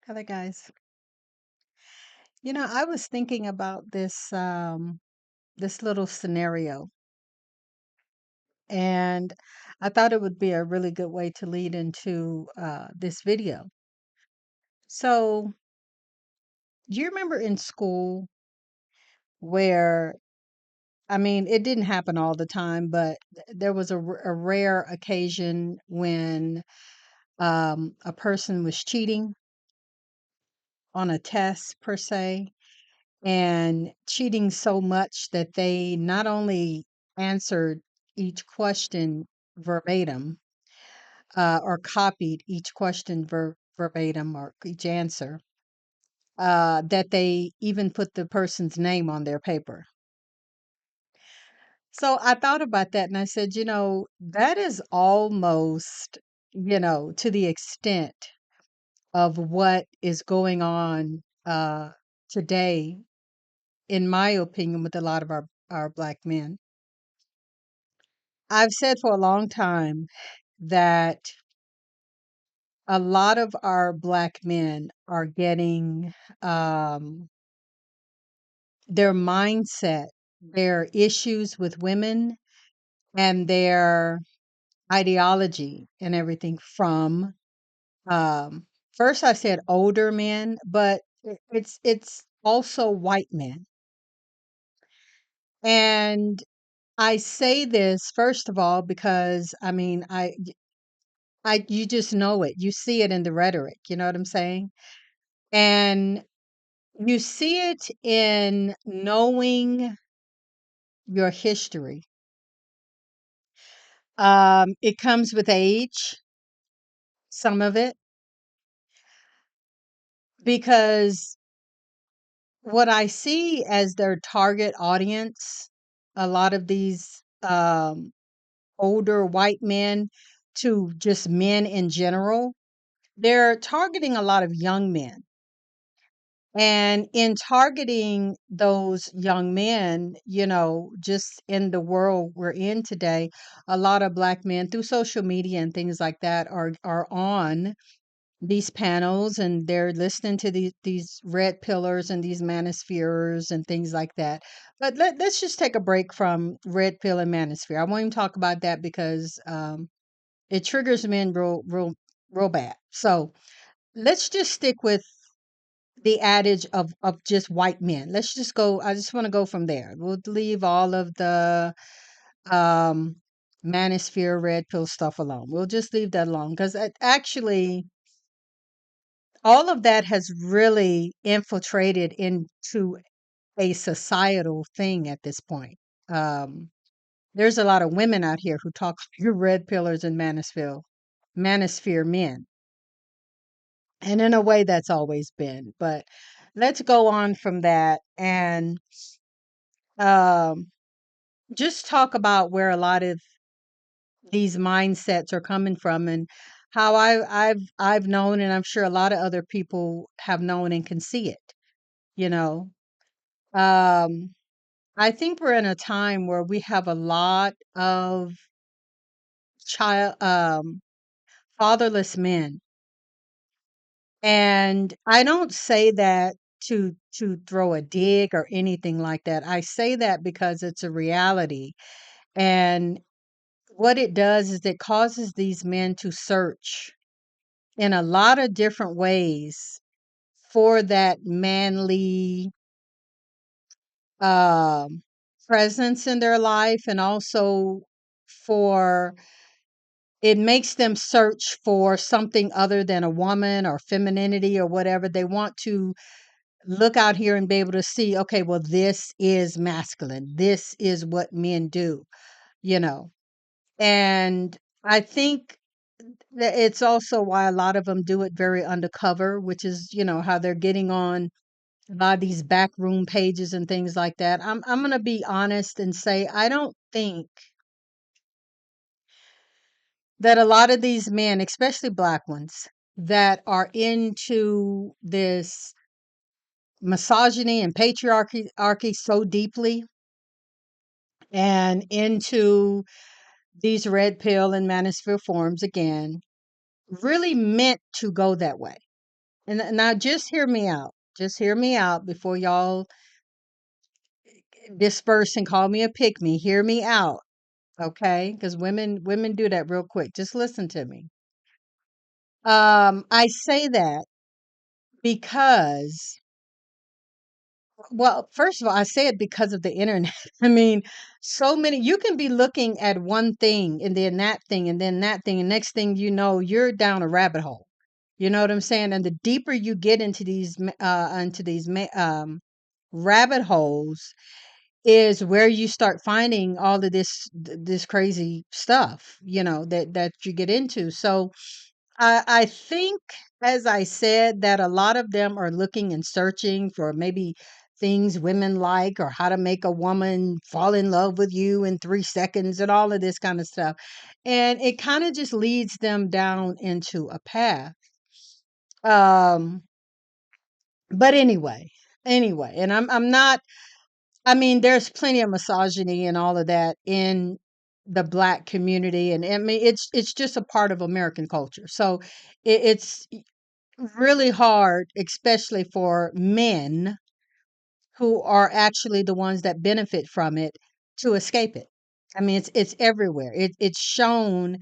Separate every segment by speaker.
Speaker 1: Hello, guys. I was thinking about this little scenario, and I thought it would be a really good way to lead into this video. So, do you remember in school where, I mean, it didn't happen all the time, but there was a rare occasion when a person was cheating on a test, per se, and cheating so much that they not only answered each question verbatim, or copied each question verbatim or each answer, that they even put the person's name on their paper. So I thought about that and I said, that is almost, to the extent of what is going on today, in my opinion, with a lot of our Black men. I've said for a long time that a lot of our Black men are getting their mindset, their issues with women, and their ideology and everything from um, first I said older men, but it's also white men. And I say this first of all because I mean I you just know it. You see it in the rhetoric, you know what I'm saying? And you see it in knowing your history. It comes with age, some of it, because what I see as their target audience, a lot of these older white men to just men in general, they're targeting a lot of young men. And in targeting those young men, just in the world we're in today, a lot of Black men through social media and things like that are on these panels and they're listening to these red pillars and these manospheres and things like that. But let's just take a break from red pill and manosphere. I won't even talk about that because it triggers men real bad. So let's just stick with the adage of just white men. Let's just go. I just want to go from there. We'll leave all of the um manosphere red pill stuff alone. We'll just leave that alone because actually all of that has really infiltrated into a societal thing at this point. Um there's a lot of women out here who talk your red pillars and manosphere men. And in a way that's always been. But let's go on from that and um just talk about where a lot of these mindsets are coming from and how I've known and I'm sure a lot of other people have known and can see it, you know. Um I think we're in a time where we have a lot of child fatherless men. And I don't say that to throw a dig or anything like that. I say that because it's a reality. And what it does is it causes these men to search in a lot of different ways for that manly um, presence in their life, and also for it makes them search for something other than a woman or femininity or whatever. They want to look out here and be able to see, okay, well, this is masculine. This is what men do, you know. And I think it's also why a lot of them do it very undercover, which is, how they're getting on a lot of these backroom pages and things like that. I'm going to be honest and say I don't think that a lot of these men, especially Black ones, that are into this misogyny and patriarchy so deeply and into these red pill and manosphere forms again, really meant to go that way. And now just hear me out. Just hear me out before y'all disperse and call me a pick me. Hear me out, okay? Because women do that real quick. Just listen to me. I say that because, well, first of all, I say it because of the internet. I mean, so many, you can be looking at one thing and then that thing and then that thing, and next thing you know, you're down a rabbit hole. You know what I'm saying? And the deeper you get into these rabbit holes, is where you start finding all of this crazy stuff, that you get into. So I think, as I said, that a lot of them are looking and searching for maybe things women like, or how to make a woman fall in love with you in 3 seconds, and all of this kind of stuff. And it kind of just leads them down into a path. Um, but anyway, and I'm not, I mean, there's plenty of misogyny and all of that in the Black community, and I mean, it's just a part of American culture. So it's really hard, especially for men who are actually the ones that benefit from it, to escape it. I mean, it's everywhere. It's shown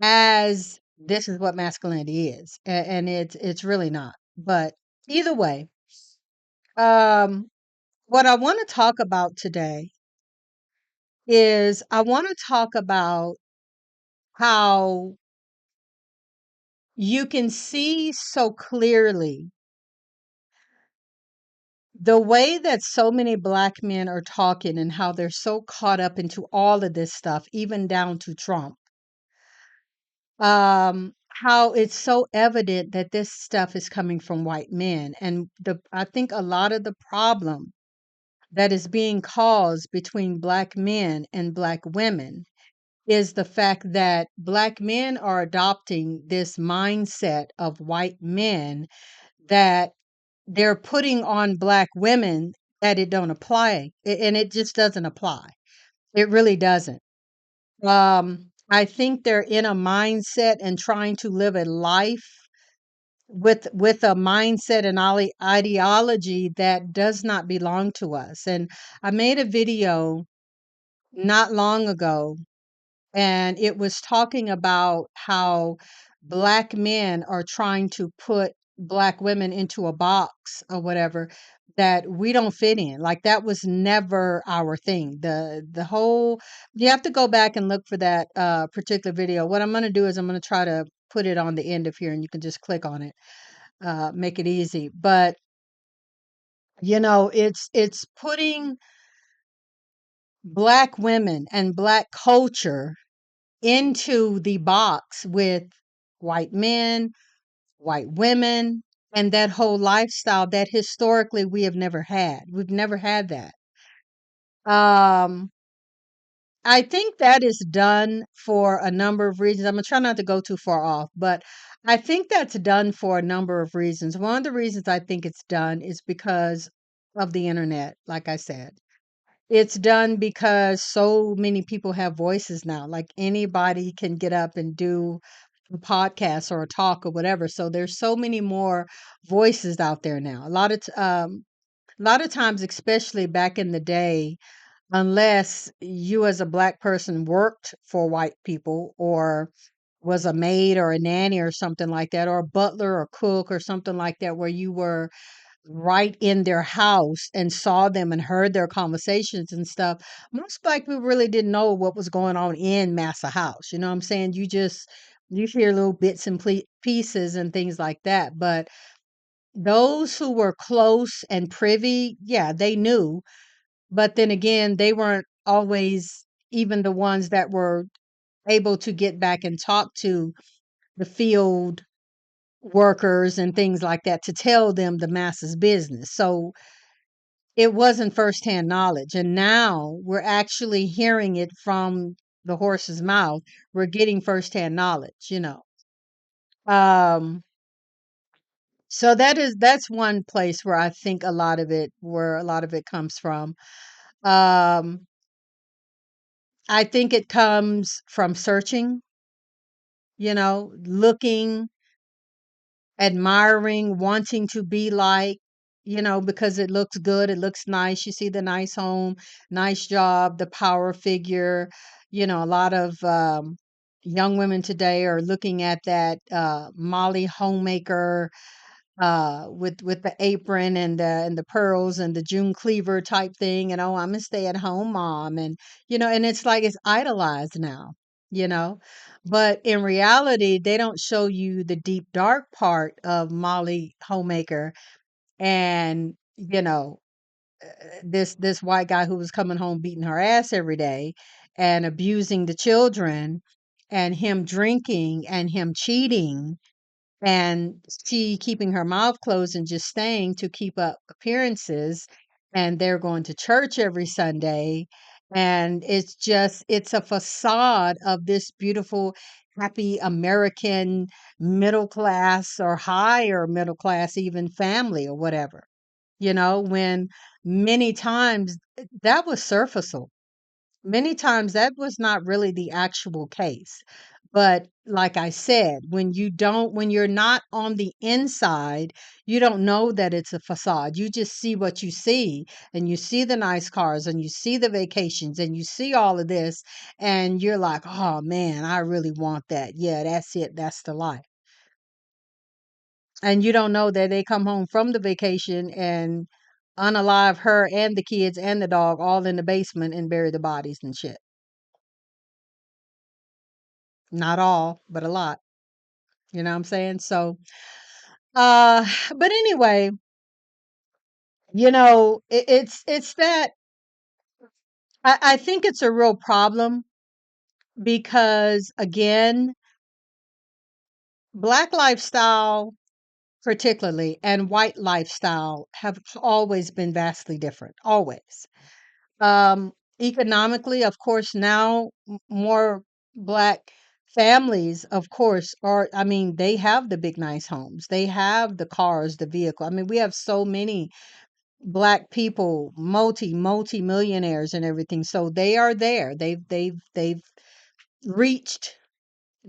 Speaker 1: as this is what masculinity is, and it's really not. But either way, um, what I want to talk about today is I want to talk about how you can see so clearly the way that so many Black men are talking, and how they're so caught up into all of this stuff, even down to Trump. How it's so evident that this stuff is coming from white men. And I think a lot of the problem that is being caused between Black men and Black women is the fact that Black men are adopting this mindset of white men, that they're putting on Black women, that it don't apply, and it just doesn't apply. It really doesn't. I think they're in a mindset and trying to live a life with a mindset and ideology that does not belong to us. And I made a video not long ago, and it was talking about how Black men are trying to put Black women into a box or whatever, that we don't fit in. Like, that was never our thing. The whole, you have to go back and look for that particular video. What I'm going to do is I'm going to try to put it on the end of here, and you can just click on it, make it easy. But it's putting Black women and Black culture into the box with white men, white women, and that whole lifestyle that historically we have never had. We've never had that. Um, I think that is done for a number of reasons. I'm gonna try not to go too far off, but I think that's done for a number of reasons. One of the reasons I think it's done is because of the internet, like I said. It's done because so many people have voices now. Like, anybody can get up and do a podcast or a talk or whatever. So there's so many more voices out there now. A lot of times, especially back in the day, unless you as a Black person worked for white people, or was a maid or a nanny or something like that, or a butler or cook or something like that, where you were right in their house and saw them and heard their conversations and stuff, most Black people really didn't know what was going on in Massa House. You know what I'm saying? You hear little bits and pieces and things like that. But those who were close and privy, yeah, they knew. But then again, they weren't always even the ones that were able to get back and talk to the field workers and things like that, to tell them the masses business. So it wasn't firsthand knowledge. And now we're actually hearing it from the horse's mouth. We're getting firsthand knowledge. Um, so that's one place where I think where a lot of it comes from. Um, I think it comes from searching, looking admiring, wanting to be like, because it looks good, it looks nice. You see the nice home, nice job, the power figure. A lot of young women today are looking at that Molly homemaker with the apron and the pearls and the June Cleaver type thing, and oh, I'm a stay at home mom, and it's like it's idolized now, you know. But in reality, they don't show you the deep dark part of Molly Homemaker, and this white guy who was coming home beating her ass every day and abusing the children, and him drinking and him cheating, and she keeping her mouth closed and just staying to keep up appearances, and they're going to church every Sunday, and it's a facade of this beautiful happy American middle class or higher middle class even family or whatever, when many times that was surfaceable. Many times that was not really the actual case. But like I said, when you're not on the inside, you don't know that it's a facade. You just see what you see, and you see the nice cars, and you see the vacations, and you see all of this, and you're like, oh man, I really want that. Yeah, that's it. That's the life. And you don't know that they come home from the vacation and unalive her and the kids and the dog all in the basement and bury the bodies and shit. Not all, but a lot. You know what I'm saying? So, uh, but anyway, it's that I think it's a real problem because again, black lifestyle particularly and white lifestyle have always been vastly different. Always. Economically, of course, now more black families, of course, I mean, they have the big, nice homes. They have the cars, the vehicle. I mean, we have so many black people, multi millionaires and everything. So they are there. They've reached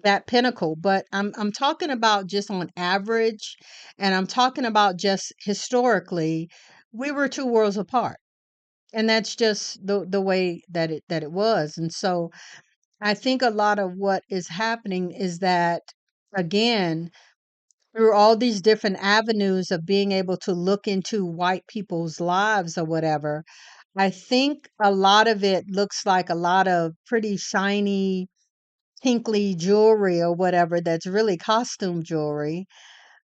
Speaker 1: that pinnacle. But I'm talking about just on average, and I'm talking about just historically, we were two worlds apart, and that's just the way that it was. And so I think a lot of what is happening is that again, through all these different avenues of being able to look into white people's lives or whatever, I think a lot of it looks like a lot of pretty shiny pinkly jewelry or whatever that's really costume jewelry,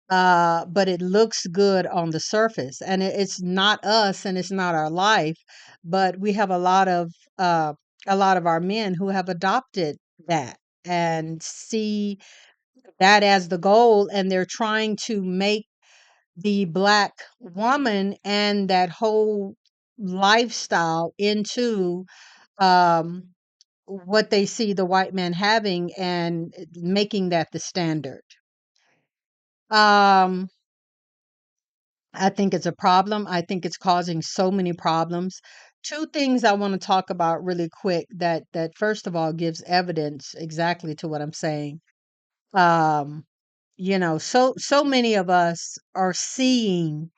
Speaker 1: but it looks good on the surface, and it's not us and it's not our life. But we have uh, a lot of our men who have adopted that and see that as the goal, and they're trying to make the black woman and that whole lifestyle into um, what they see the white man having, and making that the standard. Um, I think it's a problem. I think it's causing so many problems. Two things I want to talk about really quick that first of all gives evidence exactly to what I'm saying. Um, so many of us are seeing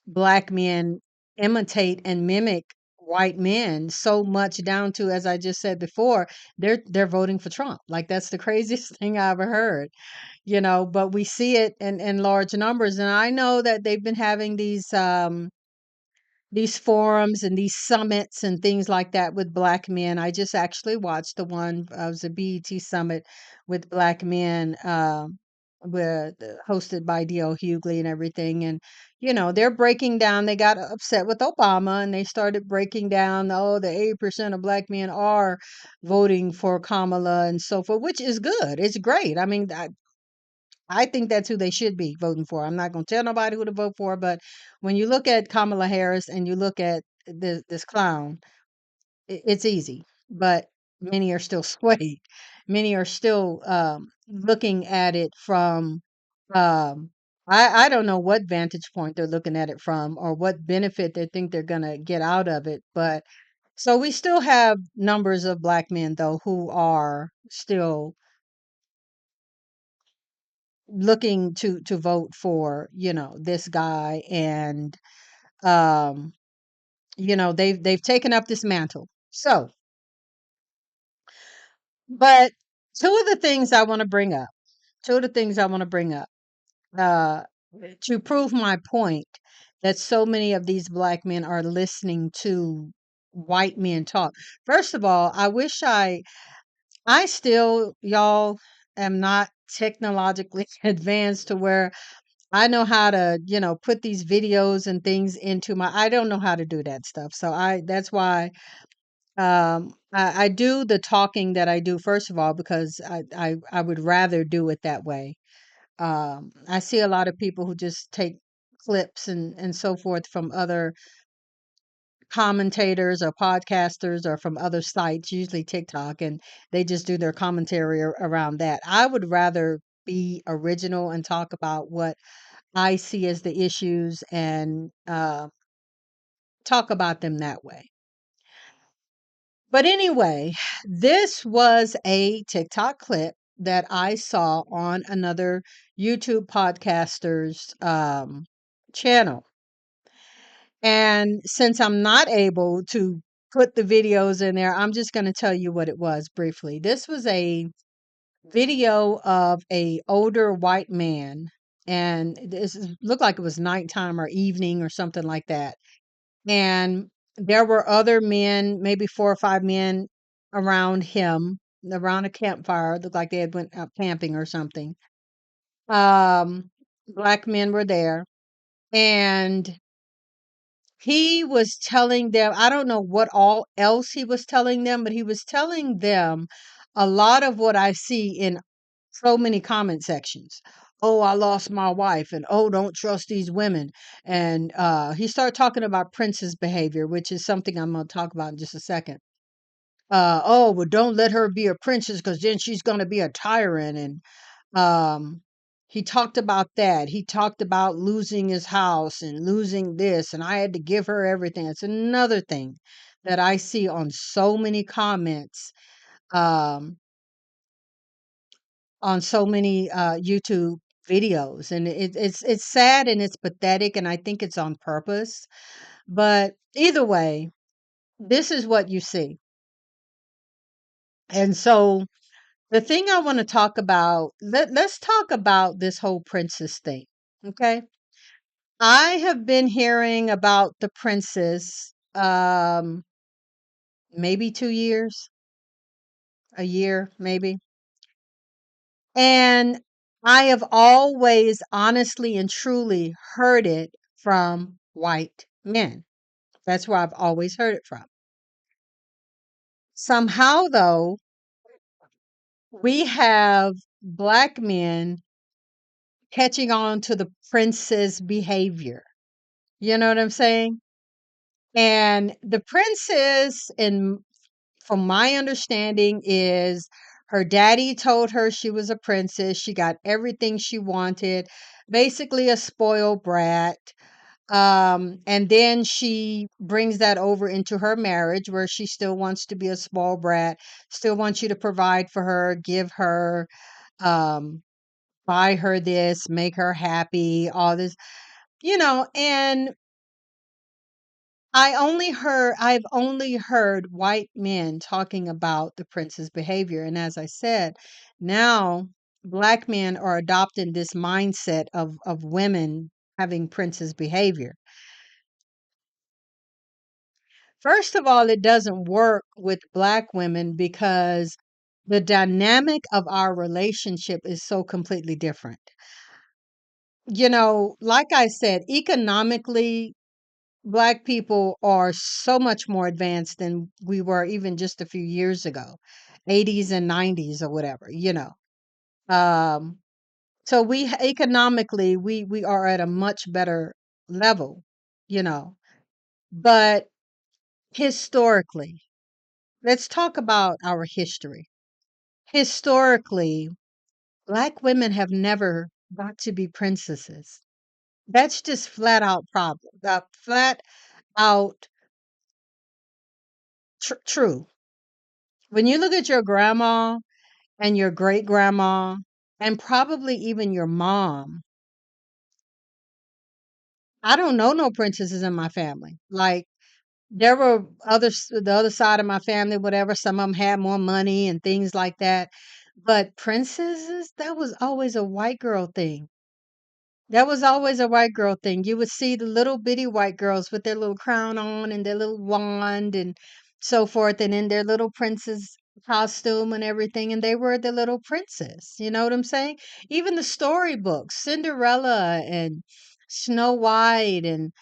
Speaker 1: black men imitate and mimic white men so much down to, as I just said before, they're voting for Trump. Like that's the craziest thing I ever heard. But we see it in large numbers. And I know that they've been having these forums and these summits and things like that with black men. I just actually watched the one, it was a BET summit with black men, hosted by D.L. Hughley and everything. And, they're breaking down, they got upset with Obama and they started breaking down, oh, the 80% of black men are voting for Kamala and so forth, which is good. It's great. I mean, I think that's who they should be voting for. I'm not going to tell nobody who to vote for, but when you look at Kamala Harris and you look at this clown, it's easy. But many are still swayed. Many are still looking at it from, um, I don't know what vantage point they're looking at it from or what benefit they think they're going to get out of it. But so we still have numbers of black men, though, who are still looking to vote for, this guy, and um they've taken up this mantle. So, but two of the things I want to bring up, two of the things I want to bring up uh to prove my point that so many of these black men are listening to white men talk. First of all, I still, y'all, am not technologically advanced to where I know how to, put these videos and things into I don't know how to do that stuff. So that's why I do the talking that I do, first of all, because I would rather do it that way. I see a lot of people who just take clips and so forth from other commentators or podcasters or from other sites, usually TikTok, and they just do their commentary around that. I would rather be original and talk about what I see as the issues, and talk about them that way. But anyway, this was a TikTok clip that I saw on another YouTube podcaster's channel. And since I'm not able to put the videos in there, I'm just going to tell you what it was briefly. This was a video of a older white man, and looked like it was nighttime or evening or something like that. And there were other men, maybe 4 or 5 men around him, around a campfire. It looked like they had went out camping or something. Black men were there, and he was telling them, I don't know what all else he was telling them, but he was telling them a lot of what I see in so many comment sections. Oh, I lost my wife, and oh, don't trust these women. And he started talking about Prince's behavior, which is something I'm going to talk about in just a second. Oh, well, don't let her be a princess, because then she's going to be a tyrant. And he talked about that. He talked about losing his house and losing this, and I had to give her everything. It's another thing that I see on so many comments, um, on so many YouTube videos, and it's sad and it's pathetic, and I think it's on purpose. But either way, this is what you see. And so the thing I want to talk about, let's talk about this whole princess thing. Okay. I have been hearing about the princess maybe 2 years, a year, maybe. And I have always honestly and truly heard it from white men. That's where I've always heard it from. Somehow, though, we have black men catching on to the princess behavior. You know what I'm saying? And the princess, in from my understanding, is her daddy told her she was a princess. She got everything she wanted, basically a spoiled brat. And then she brings that over into her marriage, where she still wants to be a small brat, still wants you to provide for her, give her, um, buy her this, make her happy, all this, and I've only heard white men talking about the prince's behavior. And as I said, now black men are adopting this mindset of women having princess behavior. First of all, it doesn't work with black women because the dynamic of our relationship is so completely different. Like I said, economically, black people are so much more advanced than we were even just a few years ago, 80s and 90s or whatever. Um, so economically, we are at a much better level, you know. But historically, let's talk about our history. Historically, black women have never got to be princesses. That's just flat out problem. Flat out true. When you look at your grandma and your great grandma, and probably even your mom. I don't know no princesses in my family. Like, there were the other side of my family, whatever. Some of them had more money and things like that. But princesses, that was always a white girl thing. That was always a white girl thing. You would see the little bitty white girls with their little crown on and their little wand and so forth, and in their little princess costume and everything, and they were the little princess. You know what I'm saying? Even the storybooks, Cinderella and Snow White and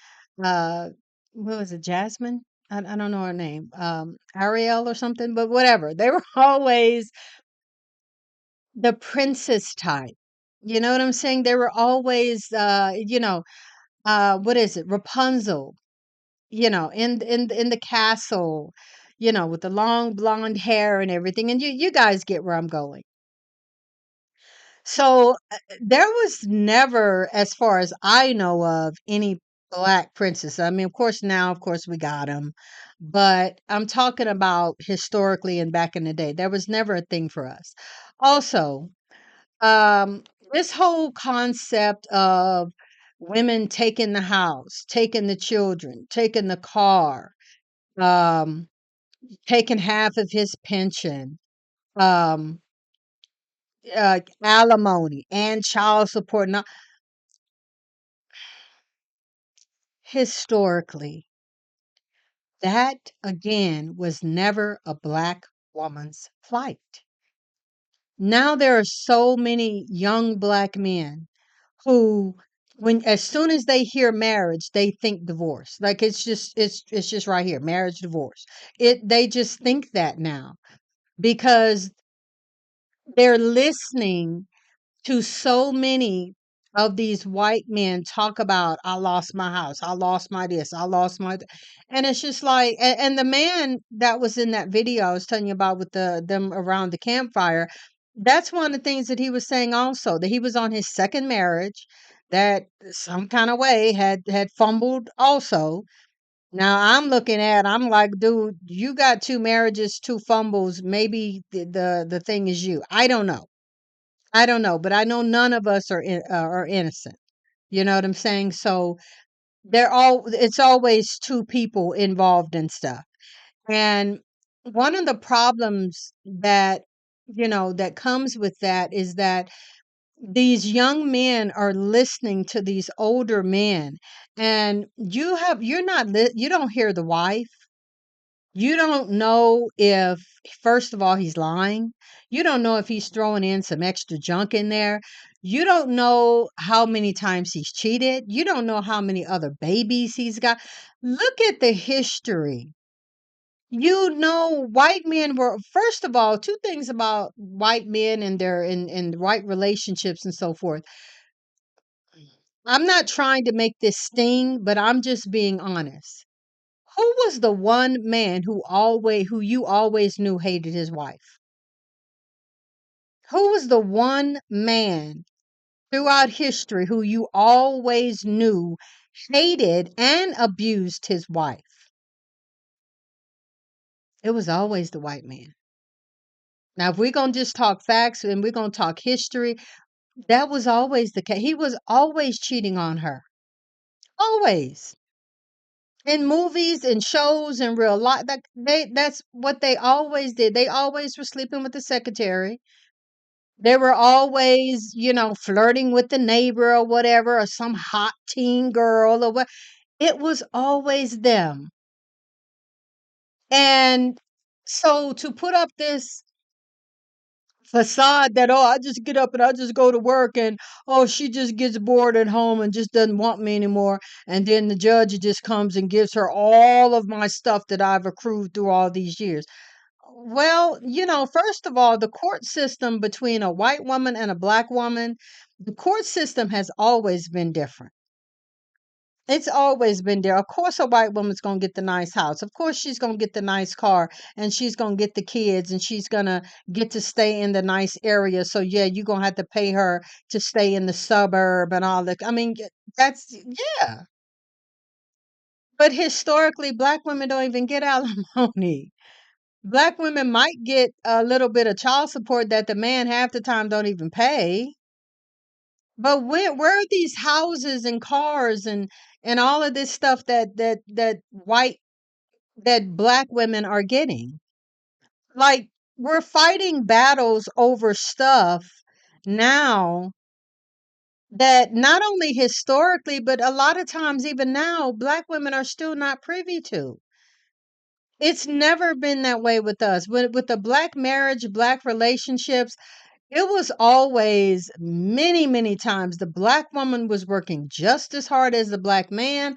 Speaker 1: uh, what was it, Jasmine? I don't know her name, Ariel or something, but whatever. They were always the princess type. You know what I'm saying? They were always, what is it? Rapunzel, in the castle, with the long blonde hair and everything. And you guys get where I'm going. So there was never, as far as I know of, any black princess. I mean, of course, now, of course, we got them, but I'm talking about historically and back in the day. There was never a thing for us. Also, um, this whole concept of women taking the house, taking the children, taking the car, um, taking half of his pension, um, alimony and child support. Now, historically, that again was never a black woman's plight. Now there are so many young black men who, when as soon as they hear marriage, they think divorce. Like, it's just right here, marriage, divorce. They just think that now because they're listening to so many of these white men talk about, I lost my house, I lost my this, I lost my and it's just like, and the man that was in that video I was telling you about with them around the campfire, that's one of the things that he was saying also, that he was on his second marriage, that some kind of way had fumbled also. Now I'm like, dude, you got two marriages, two fumbles, maybe the thing is you. I don't know, but I know none of us are innocent. You know what I'm saying? So it's always two people involved in stuff. And one of the problems that comes with that is that these young men are listening to these older men, and you don't hear the wife. You don't know if, first of all, he's lying. You don't know if he's throwing in some extra junk in there. You don't know how many times he's cheated. You don't know how many other babies he's got. Look at the history. White men were, first of all, two things about white men and their in white relationships and so forth. I'm not trying to make this sting, but I'm just being honest. Who was the one man who you always knew hated his wife? Who was the one man throughout history who you always knew hated and abused his wife? It was always the white man. Now, if we're going to just talk facts and we're going to talk history, that was always the case. He was always cheating on her. Always. In movies and shows and real life, that's what they always did. They always were sleeping with the secretary. They were always, flirting with the neighbor or whatever, or some hot teen girl or what. It was always them. And so to put up this facade that, oh, I just get up and I just go to work, and oh, she just gets bored at home and just doesn't want me anymore, and then the judge just comes and gives her all of my stuff that I've accrued through all these years. Well, first of all, the court system between a white woman and a black woman, the court system has always been different. It's always been there. Of course, a white woman's going to get the nice house. Of course, she's going to get the nice car, and she's going to get the kids, and she's going to get to stay in the nice area. So, yeah, you're going to have to pay her to stay in the suburb and all that. I mean, yeah. But historically, black women don't even get alimony. Black women might get a little bit of child support that the man half the time don't even pay. But where are these houses and cars and all of this stuff that white that black women are getting? Like, we're fighting battles over stuff now that not only historically, but a lot of times even now, black women are still not privy to. It's never been that way with us. With the black marriage, black relationships, it was always many, many times the black woman was working just as hard as the black man,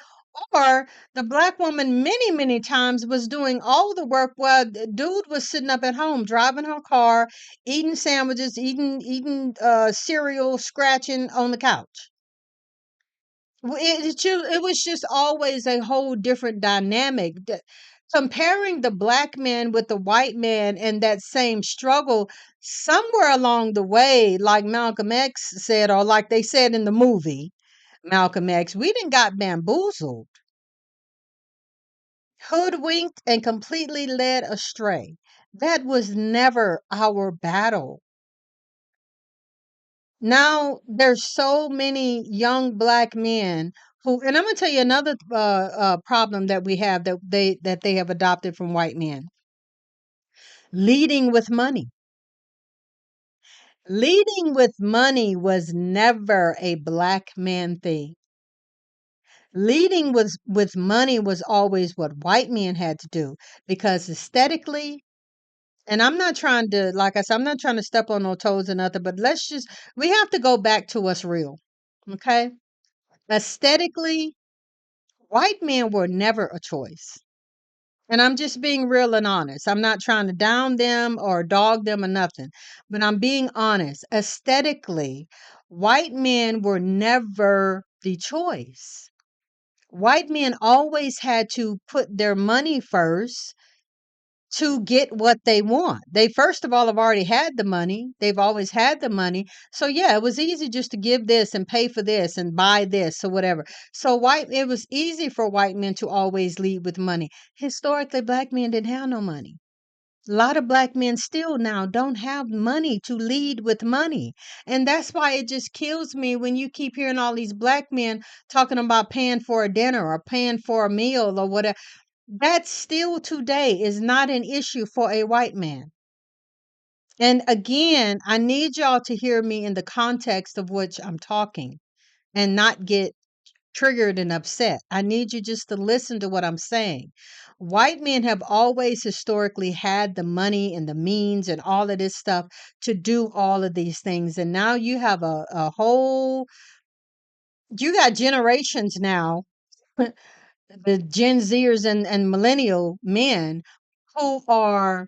Speaker 1: or the black woman many, many times was doing all the work while the dude was sitting up at home driving her car, eating sandwiches, eating cereal, scratching on the couch. It was just always a whole different dynamic. Comparing the black man with the white man and that same struggle, somewhere along the way, like Malcolm X said, or like they said in the movie Malcolm X, we didn't got bamboozled, hoodwinked, and completely led astray. That was never our battle. Now there's so many young black men who, and I'm gonna tell you another problem that we have that they have adopted from white men: leading with money. Leading with money was never a black man thing. Leading with money was always what white men had to do, because aesthetically, and I'm not trying to, like I said, I'm not trying to step on no toes or nothing, but we have to go back to what's real. Okay? Aesthetically, white men were never a choice. And I'm just being real and honest. I'm not trying to down them or dog them or nothing, but I'm being honest. Aesthetically, white men were never the choice. White men always had to put their money first to get what they want. They first of all have already had the money. They've always had the money. So yeah, it was easy just to give this and pay for this and buy this or whatever. So it was easy for white men to always lead with money. Historically, black men didn't have no money. A lot of black men still now don't have money to lead with money. And that's why it just kills me when you keep hearing all these black men talking about paying for a dinner or paying for a meal or whatever. That still today is not an issue for a white man. And again, I need y'all to hear me in the context of which I'm talking and not get triggered and upset. I need you just to listen to what I'm saying. White men have always historically had the money and the means and all of this stuff to do all of these things. And now you have a whole, you got generations now, the Gen Zers and millennial men who are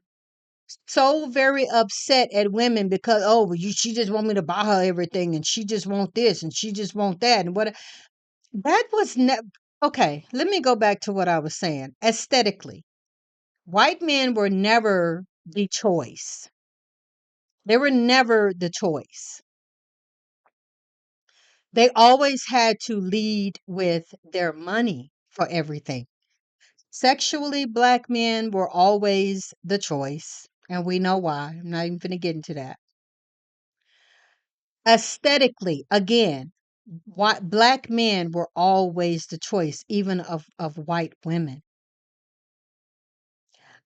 Speaker 1: so very upset at women because, oh, well, she just want me to buy her everything and she just want this and she just want that and what. That was never okay. Let me go back to what I was saying. Aesthetically, white men were never the choice. They were never the choice. They always had to lead with their money for everything. Sexually, black men were always the choice, and we know why. I'm not even going to get into that. Aesthetically, again, black men were always the choice, even of white women.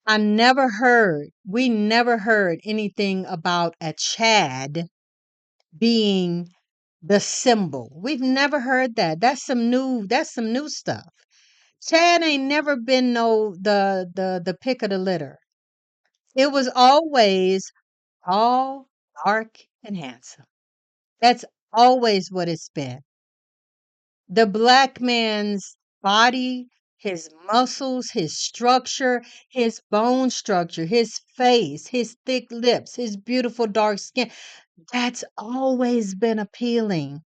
Speaker 1: We never heard anything about a Chad being the symbol. We've never heard that. That's some new stuff. Chad ain't never been the pick of the litter. It was always tall, dark, and handsome. That's always what it's been. The black man's body, his muscles, his structure, his bone structure, his face, his thick lips, his beautiful dark skin. That's always been appealing.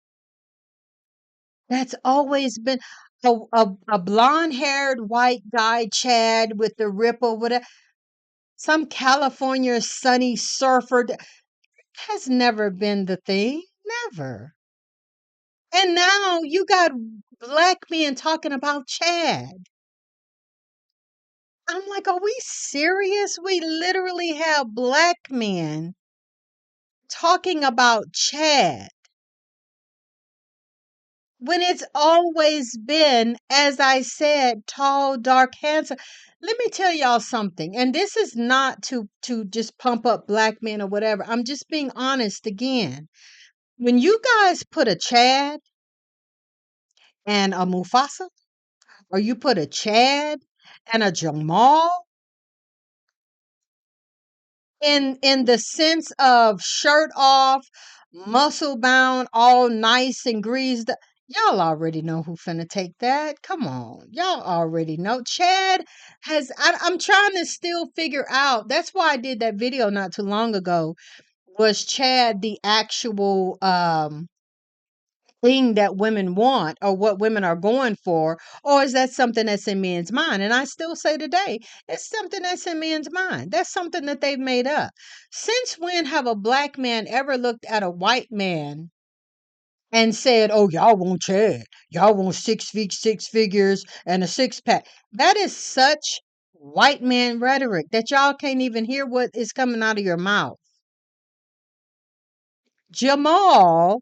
Speaker 1: That's always been a blonde haired white guy, Chad, with the ripple, whatever. Some California sunny surfer has never been the thing. Never. And now you got black men talking about Chad. I'm like, are we serious? We literally have black men talking about Chad when it's always been, as I said, tall, dark, handsome. Let me tell y'all something, and this is not to just pump up black men or whatever. I'm just being honest again. When you guys put a Chad and a Mufasa, or you put a Chad and a Jamal, in the sense of shirt off, muscle bound, all nice and greased. Y'all already know who finna take that. Come on. Y'all already know. Chad I'm trying to still figure out. That's why I did that video not too long ago. Was Chad the actual thing that women want, or what women are going for, or is that something that's in men's mind? And I still say today, it's something that's in men's mind. That's something that they've made up. Since when have a black man ever looked at a white man and said, oh, y'all want Chad, y'all want 6 feet, 6 figures, and a six-pack? That is such white man rhetoric that y'all can't even hear what is coming out of your mouth. Jamal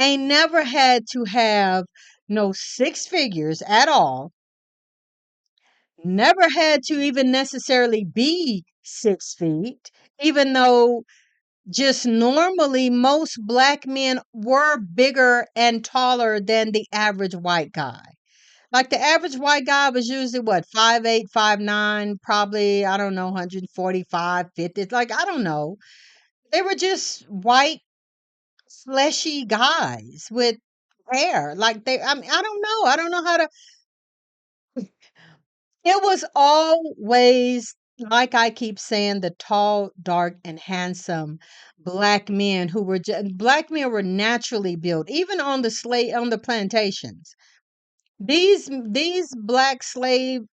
Speaker 1: ain't never had to have no 6 figures at all, never had to even necessarily be 6 feet, even though just normally most black men were bigger and taller than the average white guy. Like the average white guy was usually what, 5'8", 5'9", probably, I don't know, 145, 50. It's like, I don't know. They were just white, fleshy guys with hair. Like I mean, I don't know. I don't know how to. It was always, like I keep saying, the tall, dark, and handsome black men who were black men were naturally built, even on the plantations. These black slaves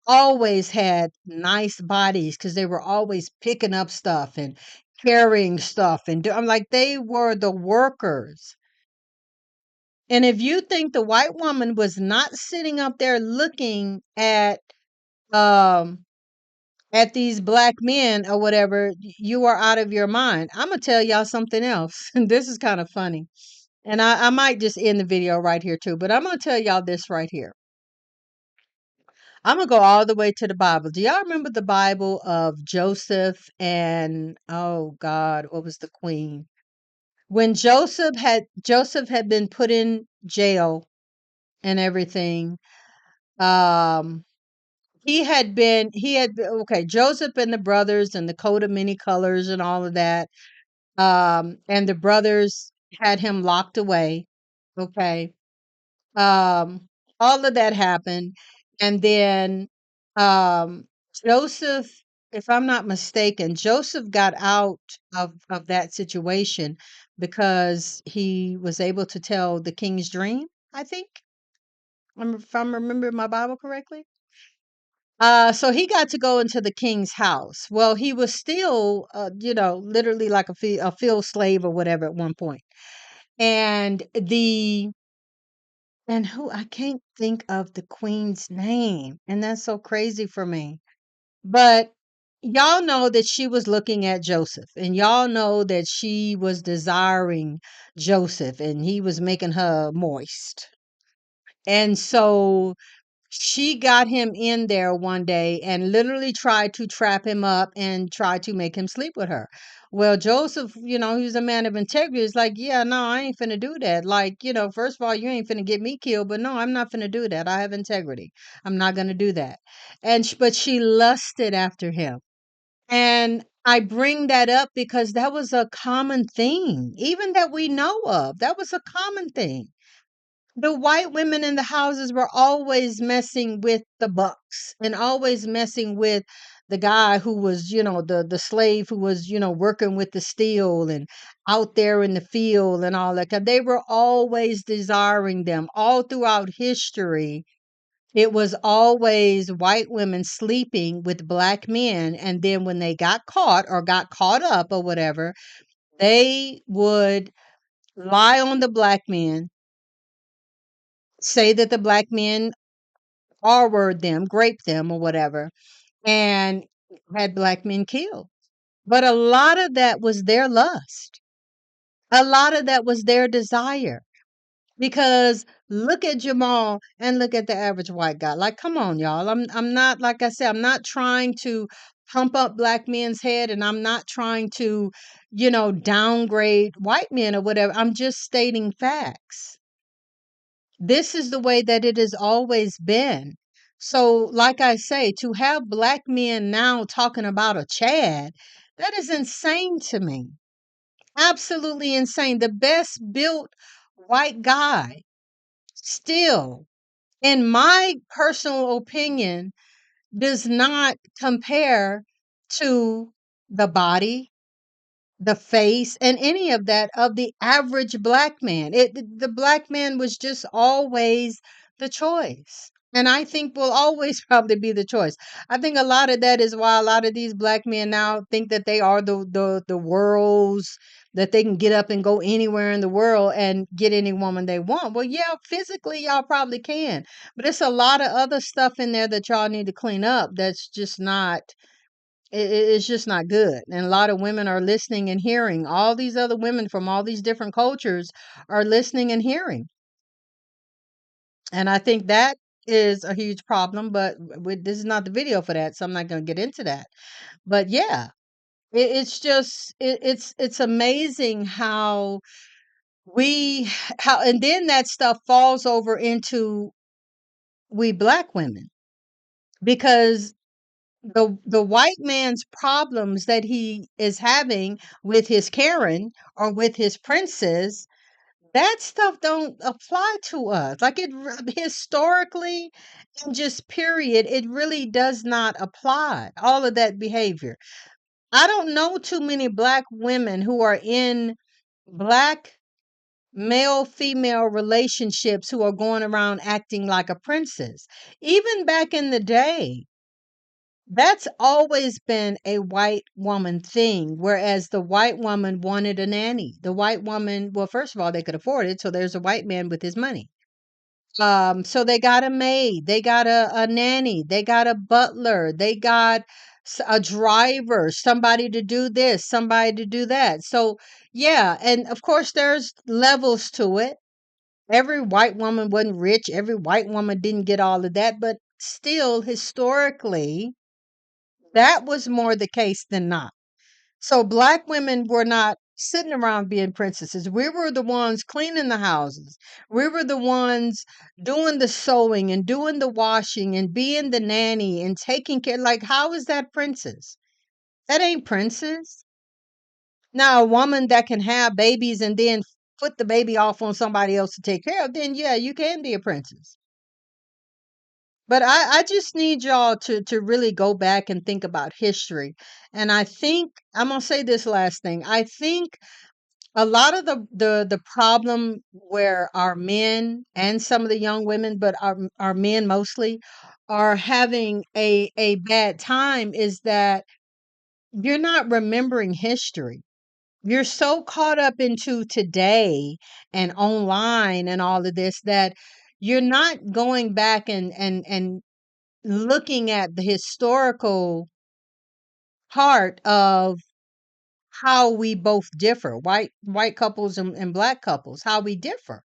Speaker 1: always had nice bodies because they were always picking up stuff and carrying stuff I'm like, they were the workers. And if you think the white woman was not sitting up there looking um at these black men or whatever, you are out of your mind. I'm gonna tell y'all something else. And this is kind of funny. And I might just end the video right here too, but I'm gonna tell y'all this right here. I'm gonna go all the way to the Bible. Do y'all remember the Bible of Joseph and, oh God, what was the queen? When Joseph had been put in jail and everything, um okay, Joseph and the brothers and the coat of many colors and all of that, and the brothers had him locked away. Okay. um all of that happened, and then um Joseph, if I'm not mistaken, Joseph got out of that situation because he was able to tell the king's dream, I think. If I'm remembering my Bible correctly. So he got to go into the king's house. Well, he was still, literally like a field slave or whatever at one point. And who, I can't think of the queen's name, and that's so crazy for me. But y'all know that she was looking at Joseph, and y'all know that she was desiring Joseph, and he was making her moist. And so she got him in there one day and literally tried to trap him up and try to make him sleep with her. Well, Joseph, he was a man of integrity. He's like, yeah, no, I ain't finna do that. Like, first of all, you ain't finna get me killed, but no, I'm not finna do that. I have integrity. I'm not gonna do that. But she lusted after him. And I bring that up because that was a common thing, even that we know of. That was a common thing. The white women in the houses were always messing with the bucks and always messing with the guy who was, the slave who was, working with the steel and out there in the field and all that. 'Cause they were always desiring them all throughout history. It was always white women sleeping with black men. And then when they got caught or got caught up or whatever, they would lie on the black men, say that the black men R-word them, grape them, or whatever, and had black men killed. But a lot of that was their lust. A lot of that was their desire. Because look at Jamal and look at the average white guy. Like, come on, y'all. I'm not, like I said, I'm not trying to pump up black men's head, and I'm not trying to, downgrade white men or whatever. I'm just stating facts. This is the way that it has always been. So, like I say, to have black men now talking about a Chad, that is insane to me. Absolutely insane. The best built white guy, still, in my personal opinion, does not compare to the body, the face, and any of that of the average black man. The black man was just always the choice. And I think will always probably be the choice. I think a lot of that is why a lot of these black men now think that they are the world's, that they can get up and go anywhere in the world and get any woman they want. Well, yeah, physically y'all probably can. But it's a lot of other stuff in there that y'all need to clean up that's just not, it's just not good. And a lot of women are listening and hearing. All these other women from all these different cultures are listening and hearing. And I think that is a huge problem. But this is not the video for that, so I'm not going to get into that. But yeah, it's just it's amazing how we how and then that stuff falls over into we black women, because the white man's problems that he is having with his Karen or with his princess, that stuff don't apply to us. Like historically and just period, it really does not apply. All of that behavior. I don't know too many black women who are in black male female relationships who are going around acting like a princess. Even back in the day, that's always been a white woman thing, whereas the white woman wanted a nanny. The white woman, well, first of all, they could afford it, so there's a white man with his money. So they got a maid, they got a nanny, they got a butler, they got a driver, somebody to do this, somebody to do that. So yeah, and of course there's levels to it. Every white woman wasn't rich, every white woman didn't get all of that, but still historically that was more the case than not. So black women were not sitting around being princesses. We were the ones cleaning the houses. We were the ones doing the sewing and doing the washing and being the nanny and taking care. Like, how is that princess? That ain't princess. Now, a woman that can have babies and then put the baby off on somebody else to take care of, then yeah, you can be a princess. But I just need y'all to really go back and think about history. And I think I'm gonna say this last thing. I think a lot of the problem where our men and some of the young women, but our men mostly, are having a bad time is that you're not remembering history. You're so caught up into today and online and all of this that you're not going back and looking at the historical part of how we both differ, white couples and black couples, how we differ.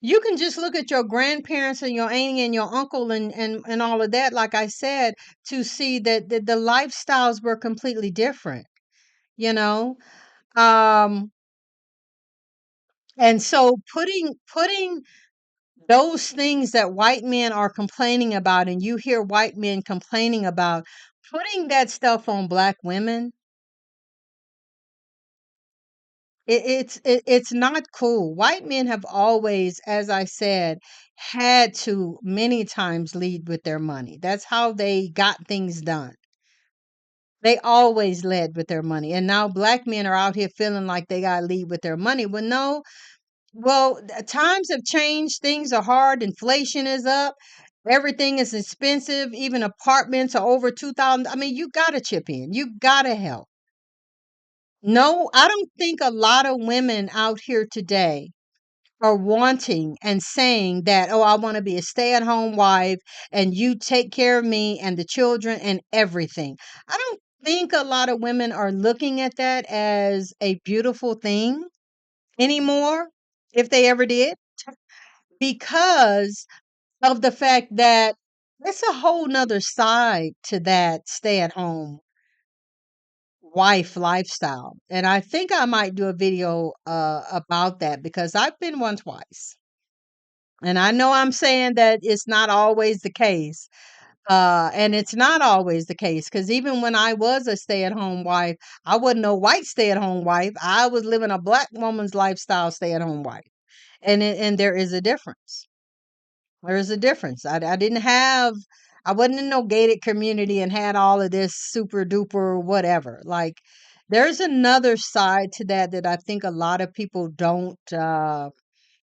Speaker 1: You can just look at your grandparents and your auntie and your uncle and all of that, like I said, to see that the lifestyles were completely different, you know? Um, and so putting those things that white men are complaining about, and you hear white men complaining about, putting that stuff on black women, it's not cool. White men have always, as I said, had to many times lead with their money. That's how they got things done. They always led with their money. And now black men are out here feeling like they got to lead with their money. Well, no. Well, times have changed. Things are hard. Inflation is up. Everything is expensive. Even apartments are over 2,000. I mean, you got to chip in. You got to help. No, I don't think a lot of women out here today are wanting and saying that, oh, I want to be a stay-at-home wife and you take care of me and the children and everything. I don't think a lot of women are looking at that as a beautiful thing anymore, if they ever did, because of the fact that it's a whole nother side to that stay-at-home wife lifestyle. And I think I might do a video about that because I've been one twice. And I know I'm saying that it's not always the case. And it's not always the case because even when I was a stay at home wife, I wasn't a white stay at home wife. I was living a black woman's lifestyle stay at home wife. And there is a difference. There is a difference. I didn't have, I wasn't in no gated community and had all of this super duper whatever. Like, there's another side to that that I think a lot of people don't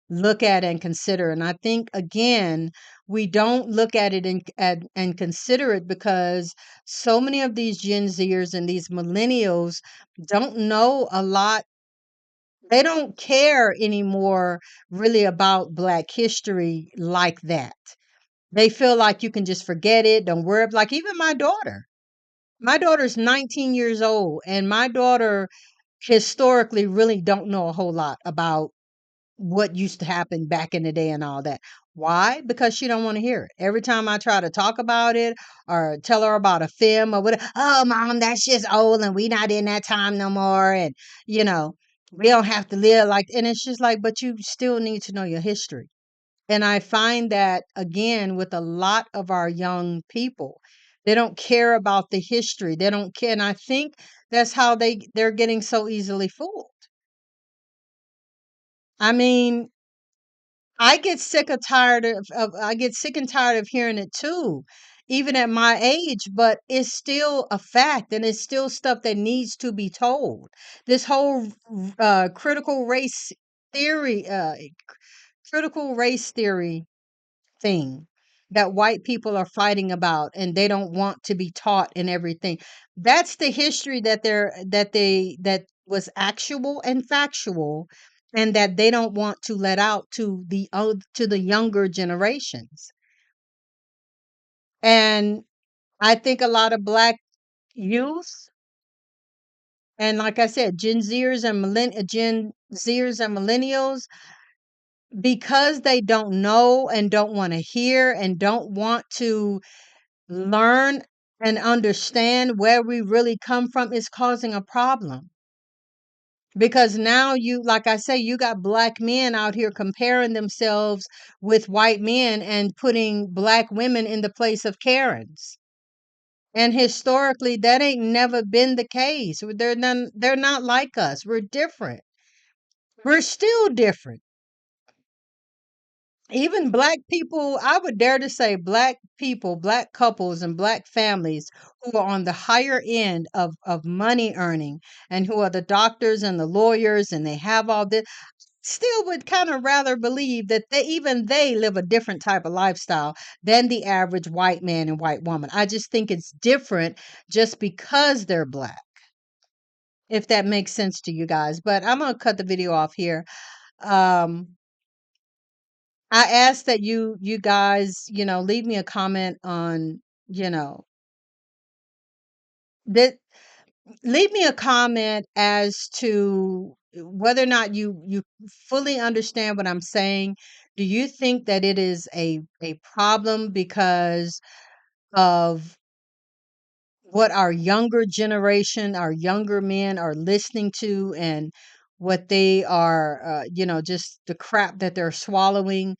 Speaker 1: look at and consider. And I think again, we don't look at it and consider it because so many of these Gen Zers and these millennials don't know a lot. They don't care anymore really about Black history like that. They feel like you can just forget it, don't worry. Like even my daughter. My daughter's 19 years old, and my daughter historically really don't know a whole lot about what used to happen back in the day and all that. Why? Because she don't want to hear it. Every time I try to talk about it or tell her about a film or whatever, oh mom, that's just old and we not in that time no more. And you know, we don't have to live like, and it's just like, but you still need to know your history. And I find that again with a lot of our young people, they don't care about the history. They don't care. And I think that's how they're getting so easily fooled. I mean, I get sick of tired of I get sick and tired of hearing it too, even at my age, but it's still a fact and it's still stuff that needs to be told. This whole critical race theory, critical race theory thing that white people are fighting about and they don't want to be taught and everything. That's the history that was actual and factual and that they don't want to let out to the younger generations. And I think a lot of black youth and like I said, Gen Zers and millennials, because they don't know and don't want to hear and don't want to learn and understand where we really come from is causing a problem. Because now you, like I say, you got black men out here comparing themselves with white men and putting black women in the place of Karens. And historically, that ain't never been the case. They're not like us. We're different. We're still different. Even black people, I would dare to say black people, black couples, and black families who are on the higher end of money earning and who are the doctors and the lawyers and they have all this, still would kind of rather believe that they live a different type of lifestyle than the average white man and white woman. I just think it's different just because they're black, if that makes sense to you guys. But I'm going to cut the video off here. Um, I ask that you guys, leave me a comment on, you know, that leave me a comment as to whether or not you fully understand what I'm saying. Do you think that it is a problem because of what our younger generation, our younger men are listening to and what they are, just the crap that they're swallowing?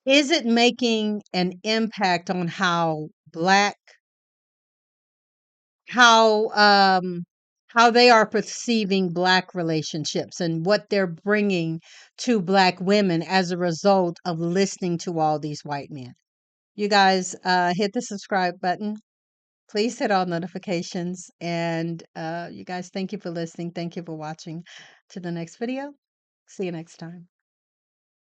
Speaker 1: Is it making an impact on how how they are perceiving black relationships and what they're bringing to black women as a result of listening to all these white men? You guys hit the subscribe button. Please hit all notifications. And you guys, thank you for listening. Thank you for watching. To the next video. See you next time.